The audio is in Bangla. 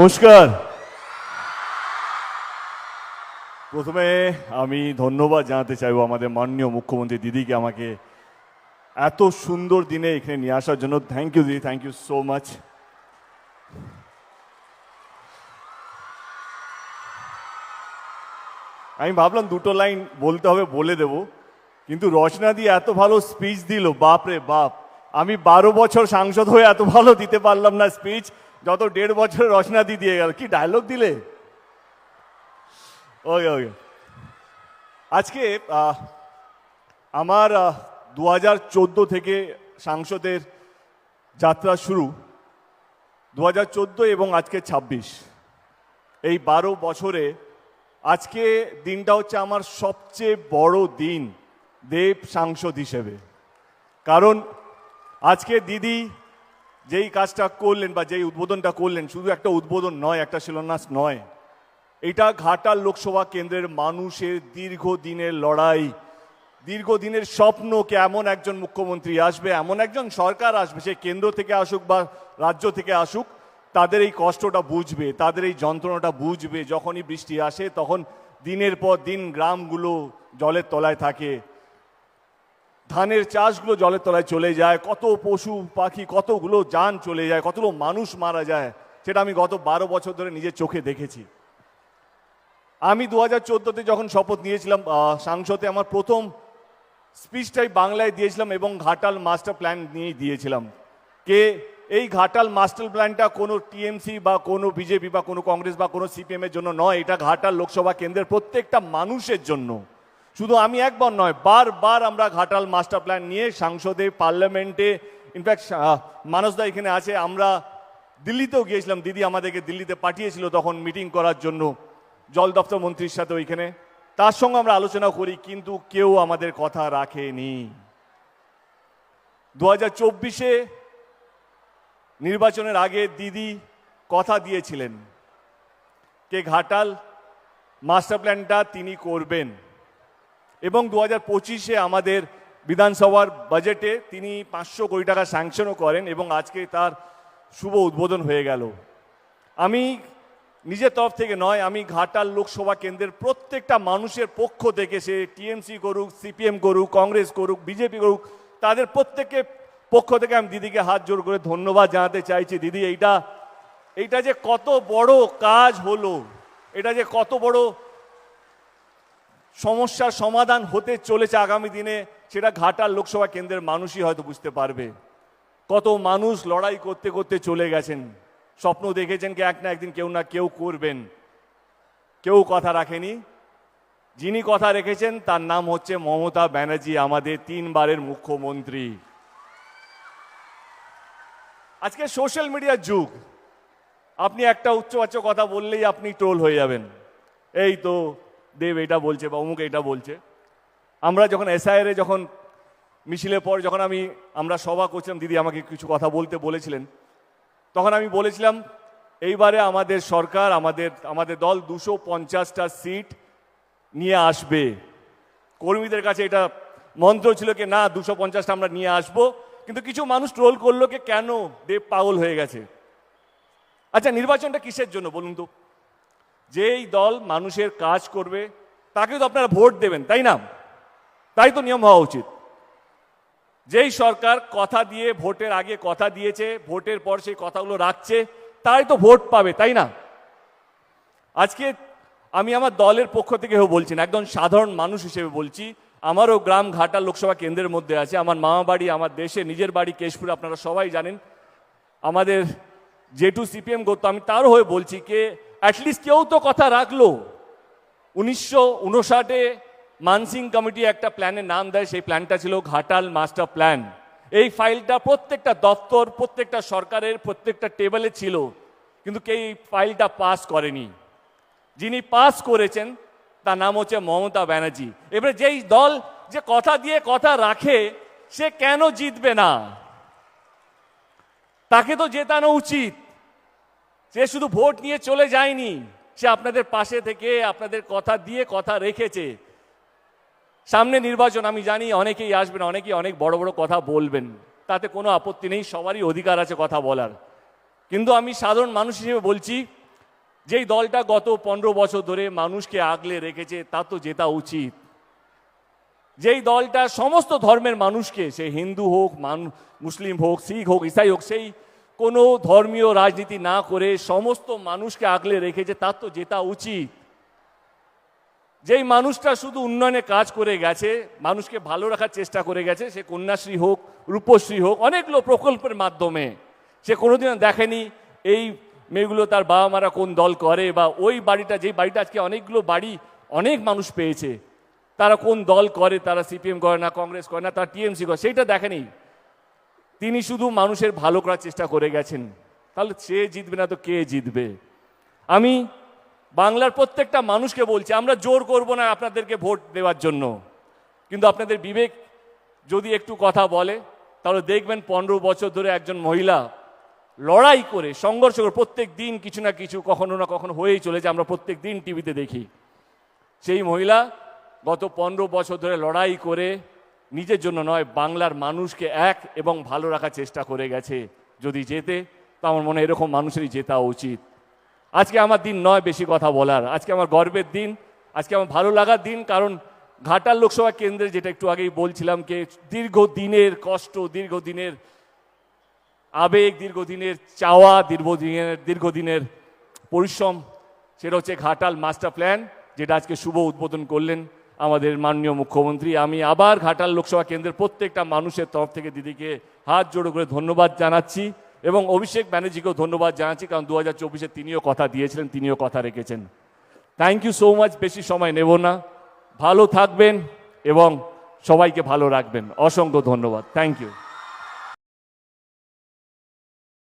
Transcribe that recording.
নমস্কার। প্রথমে আমি ধন্যবাদ জানাতে চাইবো আমাদের মাননীয় মুখ্যমন্ত্রী দিদিকে আমাকে এত সুন্দর দিনে এখানে নিয়ে আসার জন্য। থ্যাংক ইউ দিদি, থ্যাংক ইউ সো মাচ। আমি ভাবলাম দুটো লাইন বলতে হবে, বলে দেব, কিন্তু রচনা দিয়ে এত ভালো স্পিচ দিল, বাপ রে বাপ। আমি 12 বছর সাংসদ হয়ে এত ভালো দিতে পারলাম না স্পিচ, যত 1.5 বছর রচনা দিয়ে গেল। কি ডায়লগ দিলে! ওকে ওকে। আজকে আমার 2014 থেকে সাংসদের যাত্রা শুরু। 2014 এবং আজকে 26, এই 12 বছরে আজকে দিনটা হচ্ছে আমার সবচেয়ে বড় দিন দেব সাংসদ হিসেবে। কারণ আজকে দিদি যেই কাজটা করলেন বা যেই উদ্বোধনটা করলেন, শুধু একটা উদ্বোধন নয়, একটা শিলান্যাস নয়, এটা ঘাটাল লোকসভা কেন্দ্রের মানুষের দীর্ঘদিনের লড়াই, দীর্ঘদিনের স্বপ্নকে এমন একজন মুখ্যমন্ত্রী আসবে, এমন একজন সরকার আসবে, সে কেন্দ্র থেকে আসুক বা রাজ্য থেকে আসুক, তাদের এই কষ্টটা বুঝবে, তাদের এই যন্ত্রণাটা বুঝবে। যখনই বৃষ্টি আসে তখন দিনের পর দিন গ্রামগুলো জলের তলায় থাকে, ধানের চাষগুলো জলের তলায় চলে যায়, কত পশু পাখি, কতগুলো যান চলে যায়, কতগুলো মানুষ মারা যায়, সেটা আমি গত 12 বছর ধরে নিজের চোখে দেখেছি। আমি 2014-তে যখন শপথ নিয়েছিলাম সাংসদে, আমার প্রথম স্পিচটাই বাংলায় দিয়েছিলাম এবং ঘাটাল মাস্টার প্ল্যান নিয়েই দিয়েছিলাম। এই ঘাটাল মাস্টার প্ল্যানটা কোনো টিএমসি বা কোনো বিজেপি বা কোনো কংগ্রেস বা কোনো সিপিএমের জন্য নয়, এটা ঘাটাল লোকসভা কেন্দ্রের প্রত্যেকটা মানুষের জন্য। শুধু আমি একবার নয়, বারবার আমরা ঘাটাল মাস্টার প্ল্যান নিয়ে সংসদে, পার্লামেন্টে, ইনফ্যাক্ট মানসদা এখানে আছে, আমরা দিল্লিতেও গিয়েছিলাম, দিদি আমাদেরকে দিল্লিতে পাঠিয়েছিল তখন মিটিং করার জন্য জল দপ্তর মন্ত্রীর সাথে ওইখানে, তার সঙ্গে আমরা আলোচনা করি, কিন্তু কেউ আমাদের কথা রাখেনি। 2024-এ নির্বাচনের আগে দিদি কথা দিয়েছিলেন যে ঘাটাল মাস্টার প্ল্যানটা তিনি করবেন, এবং 2025-এ আমাদের বিধানসভার বাজেটে তিনি 500 কোটি টাকা স্যাংশনও করেন এবং আজকে তার শুভ উদ্বোধন হয়ে গেল। আমি নিজের তরফ থেকে নয়, আমি ঘাটাল লোকসভা কেন্দ্রের প্রত্যেকটা মানুষের পক্ষ থেকে, সে টিএমসি করুক, সিপিএম করুক, কংগ্রেস করুক, বিজেপি করুক, তাদের প্রত্যেকের পক্ষ থেকে আমি দিদিকে হাত জোড় করে ধন্যবাদ জানাতে চাইছি। দিদি, এইটা যে কত বড় কাজ হলো, এটা যে কত বড় সমস্যার সমাধান হতে চলেছে আগামী দিনে, সেটা ঘাটাল লোকসভা কেন্দ্রের মানুষই হয়তো বুঝতে পারবে। কত মানুষ লড়াই করতে করতে চলে গেছেন, স্বপ্ন দেখেছেন কি এক না একদিন কেউ না কেউ করবেন, কেউ কথা রাখেনি। যিনি কথা রেখেছেন তার নাম হচ্ছে মমতা ব্যানার্জি, আমাদের 3 বারের মুখ্যমন্ত্রী। আজকে সোশ্যাল মিডিয়ার যুগ, আপনি একটা উচ্চবাচ্য কথা বললেই আপনি ট্রোল হয়ে যাবেন, এই তো দেব এটা বলছে বা অমুক এটা বলছে। আমরা যখন এসআইআরে যখন মিছিলের পর যখন আমরা সভা করছিলাম, দিদি আমাকে কিছু কথা বলতে বলেছিলেন, তখন আমি বলেছিলাম এইবারে আমাদের সরকার, আমাদের দল 250টা সিট নিয়ে আসবে। কর্মীদের কাছে এটা মন্ত্র ছিল কি না 250টা আমরা নিয়ে আসবো, কিন্তু কিছু মানুষ ট্রোল করলো কি কেন দেব পাগল হয়ে গেছে। আচ্ছা, নির্বাচনটা কিসের জন্য বলুন তো? যেই দল মানুষের কাজ করবে তাকে তো আপনারা ভোট দেবেন, তাই না? তাই তো নিয়ম হওয়া উচিত। যেই সরকার কথা দিয়ে, ভোটের আগে কথা দিয়েছে, ভোটের পর সেই কথাগুলো রাখছে, তাই তো ভোট পাবে, তাই না? আজকে আমি আমার দলের পক্ষ থেকে বলছি না, একদম সাধারণ মানুষ হিসেবে বলছি। আমারও গ্রাম ঘাটাল লোকসভা কেন্দ্রের মধ্যে আছে, আমার মামা বাড়ি, আমার দেশে নিজের বাড়ি কেশপুর, আপনারা সবাই জানেন। আমাদের যেটু সিপিএম করতো, আমি তারও হয়ে বলছি কে অ্যাটলিস্ট কেউ তো কথা রাখলো। 1959-এ মানসিং কমিটি একটা প্ল্যানের নাম দেয়, সেই প্ল্যানটা ছিল ঘাটাল মাস্টার প্ল্যান। এই ফাইলটা প্রত্যেকটা দপ্তর, প্রত্যেকটা সরকারের প্রত্যেকটা টেবিলে ছিল, কিন্তু কেউ এই ফাইলটা পাস করেনি। যিনি পাস করেছেন তার নাম হচ্ছে মমতা ব্যানার্জি। এবারে যেই দল যে কথা দিয়ে কথা রাখে, সে কেন জিতবে না? তাকে তো জেতানো উচিত। সে শুধু ভোট নিয়ে চলে যায়নি, সে আপনাদের পাশে থেকে আপনাদের কথা দিয়ে কথা রেখেছে। সামনে নির্বাচন, আমি জানি অনেকেই আসবেন, অনেকেই অনেক বড় বড় কথা বলবেন, তাতে কোনো আপত্তি নেই, সবারই অধিকার আছে কথা বলার। কিন্তু আমি সাধারণ মানুষ হিসেবে বলছি, যেই দলটা গত 15 বছর ধরে মানুষকে আগলে রেখেছে তার তো জেতা উচিত। যেই দলটা সমস্ত ধর্মের মানুষকে, সে হিন্দু হোক, মুসলিম হোক, শিখ হোক, ইসাই হোক, সেই কোনো ধর্মীয় রাজনীতি না করে সমস্ত মানুষকে আগলে রেখেছে তার তো জেতা উচিত। যেই মানুষটা শুধু উন্নয়নে কাজ করে গেছে, মানুষকে ভালো রাখার চেষ্টা করে গেছে, সে কন্যাশ্রী হোক, রূপশ্রী হোক, অনেকগুলো প্রকল্পের মাধ্যমে, সে কোনোদিন দেখেনি এই মেয়েগুলো তার বাবা মারা কোন দল করে, বা ওই বাড়িটা, যেই বাড়িটা আজকে অনেকগুলো বাড়ি অনেক মানুষ পেয়েছে, তারা কোন দল করে, তারা সিপিএম করে না, কংগ্রেস করে না, তারা টিএমসি করে, সেইটা দেখেনি। তিনি শুধু মানুষের ভালো করার চেষ্টা করে গেছেন। তাহলে সে জিতবে না তো কে জিতবে? আমি বাংলার প্রত্যেকটা মানুষকে বলছি, আমরা জোর করব না আপনাদেরকে ভোট দেওয়ার জন্য, কিন্তু আপনাদের বিবেক যদি একটু কথা বলে তাহলে দেখবেন 15 বছর ধরে একজন মহিলা লড়াই করে, সংঘর্ষ করে, প্রত্যেক দিন কিছু না কিছু কখনো না কখনো হয়েই চলেছে, আমরা প্রত্যেক দিন টিভিতে দেখি। সেই মহিলা গত 15 বছর ধরে লড়াই করে নিজের জন্য নয়, বাংলার মানুষকে এক এবং ভালো রাখার চেষ্টা করে গেছে। যদি জেতে তো আমার মনে হয় এরকম মানুষেরই জেতা উচিত। আজকে আমার দিন নয় বেশি কথা বলার, আজকে আমার গর্বের দিন, আজকে আমার ভালো লাগার দিন। কারণ ঘাটাল লোকসভা কেন্দ্রে, যেটা একটু আগেই বলছিলাম, কে দীর্ঘদিনের কষ্ট, দীর্ঘদিনের আবেগ, দীর্ঘদিনের চাওয়া, দীর্ঘদিনের পরিশ্রম, সেটা হচ্ছে ঘাটাল মাস্টার প্ল্যান, যেটা আজকে শুভ উদ্বোধন করলেন আমাদের মাননীয় মুখ্যমন্ত্রী। আমি আবার ঘাটাল লোকসভা কেন্দ্রের প্রত্যেকটা মানুষের তরফ থেকে দিদিকে হাত জোড়ো করে ধন্যবাদ জানাচ্ছি, এবং অভিষেক ব্যানার্জিকেও ধন্যবাদ জানাচ্ছি, কারণ 2024-এ তিনিও কথা দিয়েছিলেন, তিনিও কথা রেখেছেন। Thank you so much. বেশি সময় নেব না, ভালো থাকবেন এবং সবাইকে ভালো রাখবেন। অসংখ্য ধন্যবাদ। Thank you.